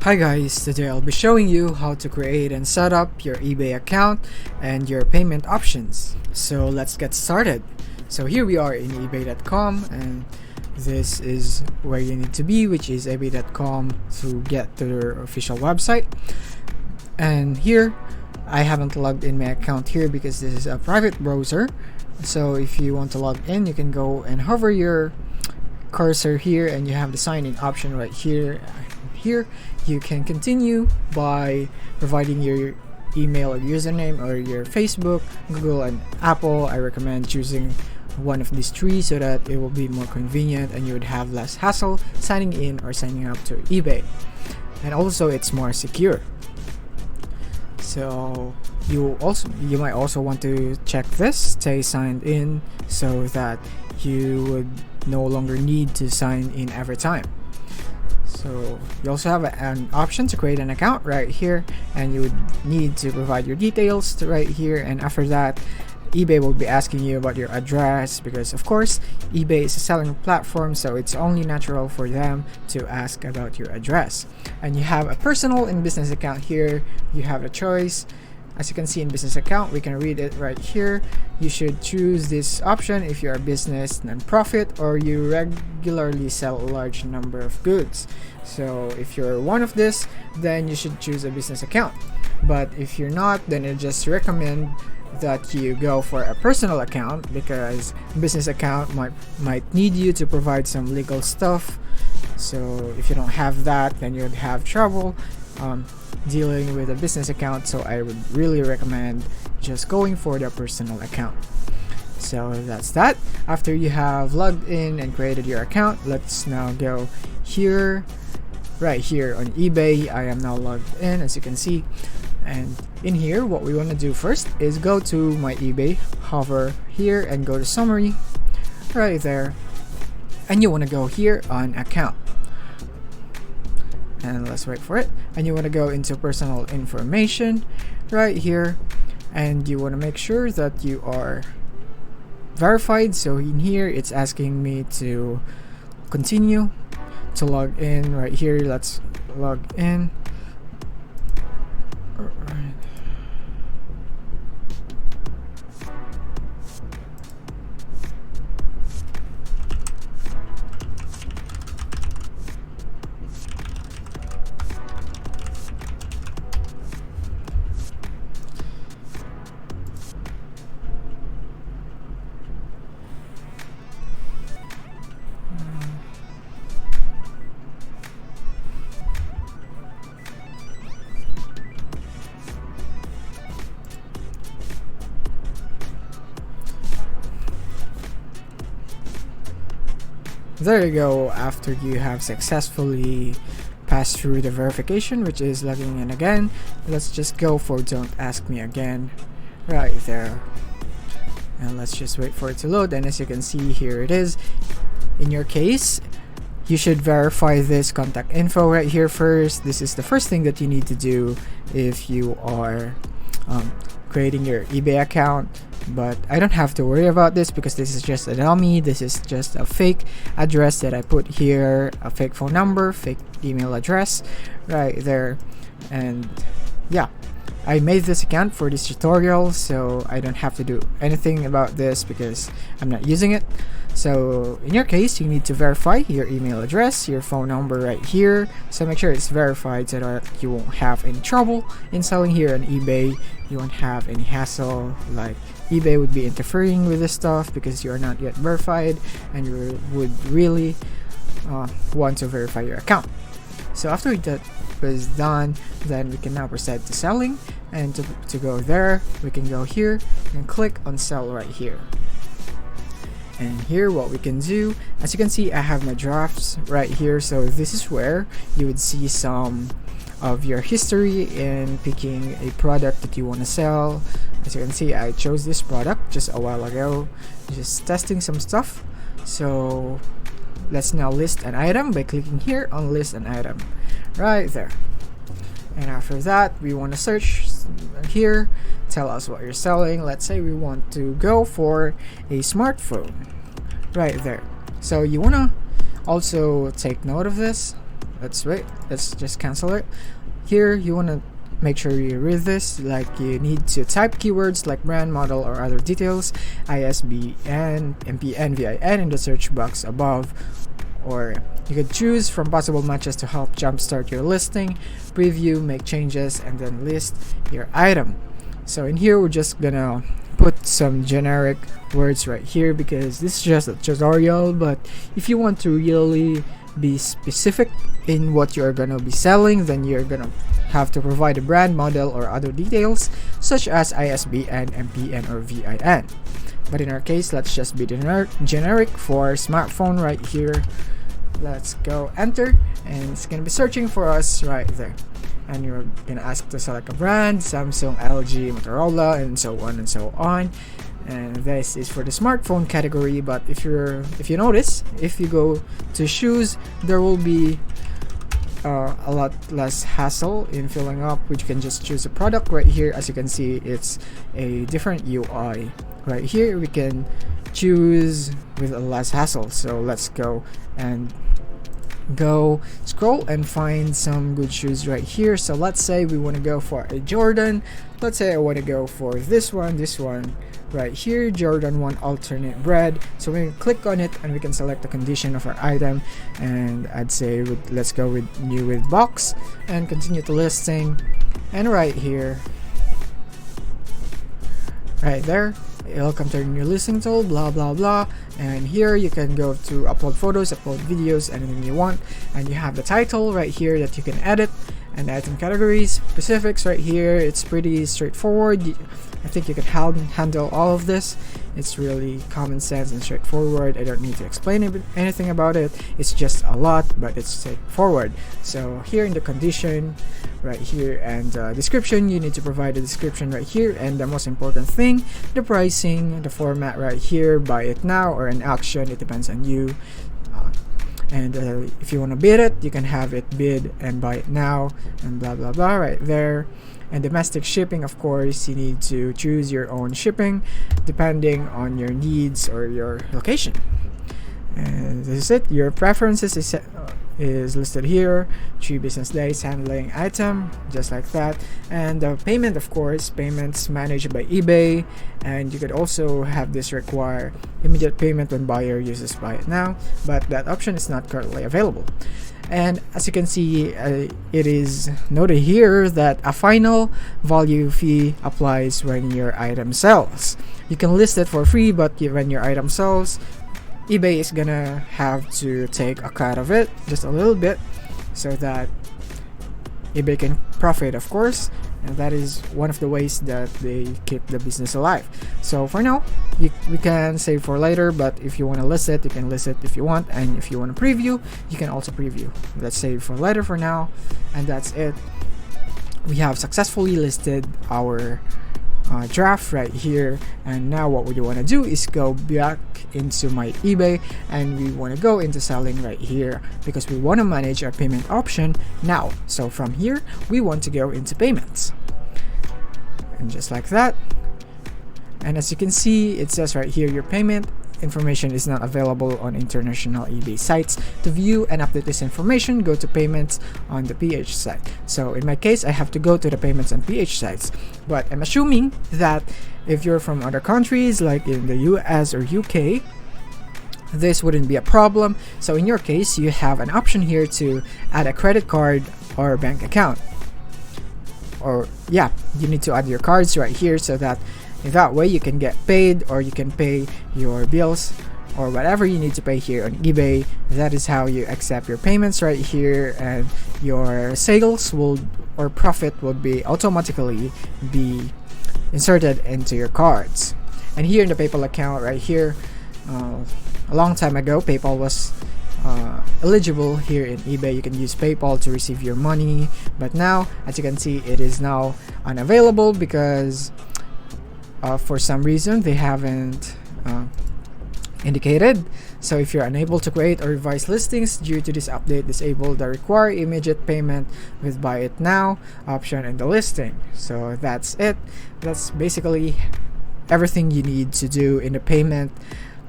Hi guys, today I'll be showing you how to create and set up your eBay account and your payment options. So let's get started. So here we are in ebay.com, and this is where you need to be, which is ebay.com, to get to their official website. And here I haven't logged in my account here because this is a private browser. So if you want to log in, you can go and hover your cursor here and you have the sign in option right here. Here you can continue by providing your email or username, or your Facebook, Google, and Apple. I recommend choosing one of these three so that it will be more convenient and you would have less hassle signing in or signing up to eBay, and also it's more secure. So you might also want to check this, stay signed in, so that you would no longer need to sign in every time. So you also have an option to create an account right here, and you would need to provide your details right here, and after that eBay will be asking you about your address, because of course eBay is a selling platform, so it's only natural for them to ask about your address. And you have a personal and business account here. You have a choice. As you can see in business account, we can read it right here. You should choose this option if you're a business, non-profit, or you regularly sell a large number of goods. So if you're one of this, then you should choose a business account. But if you're not, then I just recommend that you go for a personal account, because business account might need you to provide some legal stuff. So if you don't have that, then you'd have trouble dealing with a business account. So I would really recommend just going for the personal account. So that's that. After you have logged in and created your account, let's now go here, right here on eBay. I am now logged in, as you can see. And in here, what we want to do first is go to my eBay, hover here and go to summary right there, and you want to go here on account, and let's wait for it. And you want to go into personal information right here, and you want to make sure that you are verified. So in here it's asking me to continue to log in right here. Let's log in. There you go. After you have successfully passed through the verification, which is logging in again, let's just go for don't ask me again right there, and let's just wait for it to load. And as you can see, here it is. In your case, you should verify this contact info right here first. This is the first thing that you need to do if you are creating your eBay account. But I don't have to worry about this because this is just a dummy. This is just a fake address that I put here, a fake phone number, fake email address right there. And yeah, I made this account for this tutorial, so I don't have to do anything about this because I'm not using it. So in your case, you need to verify your email address, your phone number right here. So make sure it's verified so that you won't have any trouble in selling here on eBay. You won't have any hassle, like eBay would be interfering with this stuff because you are not yet verified, and you would really want to verify your account. So after that was done, then we can now proceed to selling. And to go there, we can go here and click on sell right here. And here what we can do, as you can see, I have my drafts right here. So this is where you would see some of your history in picking a product that you want to sell. As you can see, I chose this product just a while ago, just testing some stuff. So let's now list an item by clicking here on list an item right there. And after that, we want to search here, tell us what you're selling. Let's say we want to go for a smartphone right there. So you want to also take note of this. let's wait, let's just cancel it. Here you want to make sure you read this, like you need to type keywords like brand, model, or other details, ISBN, MPN, VIN in the search box above, or you could choose from possible matches to help jumpstart your listing, preview, make changes, and then list your item. So in here we're just gonna put some generic words right here because this is just a tutorial, but if you want to really be specific in what you're gonna be selling, then you're gonna have to provide a brand, model, or other details such as ISBN, MPN, or VIN. But in our case, let's just be generic for smartphone right here. Let's go enter, and it's gonna be searching for us right there. And you're gonna ask to select a brand, Samsung, LG, Motorola, and so on and so on. And this is for the smartphone category. But if you notice, if you go to shoes, there will be a lot less hassle in filling up, which you can just choose a product right here. As you can see, it's a different UI right here. We can choose with a less hassle. So let's go and scroll and find some good shoes right here. So let's say we want to go for a Jordan. Let's say I want to go for this one right here, Jordan 1 alternate bread. So we can click on it and we can select the condition of our item, and I'd say let's go with new with box and continue to listing. And right here, right there, it'll come to your listing tool, blah blah blah. And here you can go to upload photos, upload videos, anything you want. And you have the title right here that you can edit, and item categories, specifics right here. It's pretty straightforward. I think you can handle all of this. It's really common sense and straightforward. I don't need to explain anything about it. It's just a lot, but it's straightforward. So here in the condition right here and description, you need to provide a description right here, and the most important thing, the pricing, the format right here, buy it now or an auction, it depends on you. And if you want to bid it, you can have it bid and buy it now and blah blah blah right there. And domestic shipping, of course, you need to choose your own shipping depending on your needs or your location. And this is it. Your preferences is listed here. 3 business days handling item, just like that. And payment, of course, payments managed by eBay. And you could also have this require immediate payment when buyer uses buy it now, but that option is not currently available. And as you can see, it is noted here that a final value fee applies when your item sells. You can list it for free, but when your item sells, eBay is gonna have to take a cut of it, just a little bit, so that eBay can profit, of course. And that is one of the ways that they keep the business alive. So for now, we can save for later, but if you want to list it, you can list it if you want, and if you want to preview, you can also preview. Let's save for later for now, and that's it. We have successfully listed our draft right here, and now what we want to do is go back into my eBay, and we want to go into selling right here because we want to manage our payment option now. So from here we want to go into payments, and just like that. And as you can see, it says right here, your payment information is not available on international eBay sites. To view and update this information, go to payments on the PH site. So in my case, I have to go to the payments on PH sites, but I'm assuming that if you're from other countries like in the US or UK, this wouldn't be a problem. So in your case, you have an option here to add a credit card or bank account, or yeah, you need to add your cards right here, so that way you can get paid, or you can pay your bills or whatever you need to pay here on eBay. That is how you accept your payments right here, and your sales or profit will be automatically be inserted into your cards. And here in the PayPal account right here, a long time ago PayPal was eligible here in eBay. You can use PayPal to receive your money, but now, as you can see, it is now unavailable because for some reason they haven't indicated. So if you're unable to create or revise listings due to this update, disable the require immediate payment with buy it now option in the listing. So that's it. That's basically everything you need to do in the payment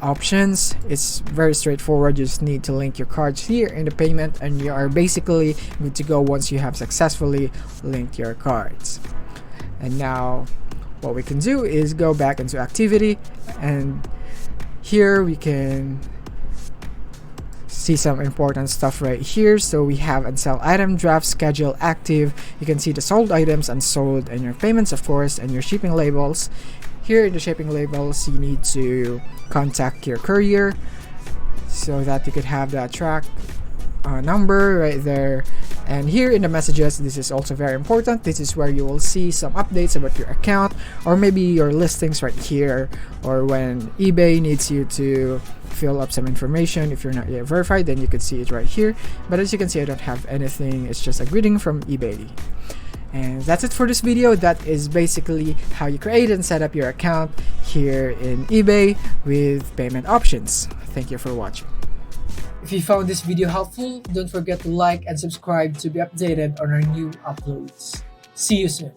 options. It's very straightforward. You just need to link your cards here in the payment, and you are basically good to go once you have successfully linked your cards. And now what we can do is go back into activity, and here we can see some important stuff right here. So we have unsell item, draft schedule active. You can see the sold items, unsold, and your payments, of course, and your shipping labels. Here in the shipping labels, you need to contact your courier so that you could have that track number right there. And here in the messages, this is also very important. This is where you will see some updates about your account, or maybe your listings right here, or when eBay needs you to fill up some information. If you're not yet verified, then you can see it right here. But as you can see, I don't have anything. It's just a greeting from eBay. And that's it for this video. That is basically how you create and set up your account here in eBay with payment options. Thank you for watching. If you found this video helpful, don't forget to like and subscribe to be updated on our new uploads. See you soon.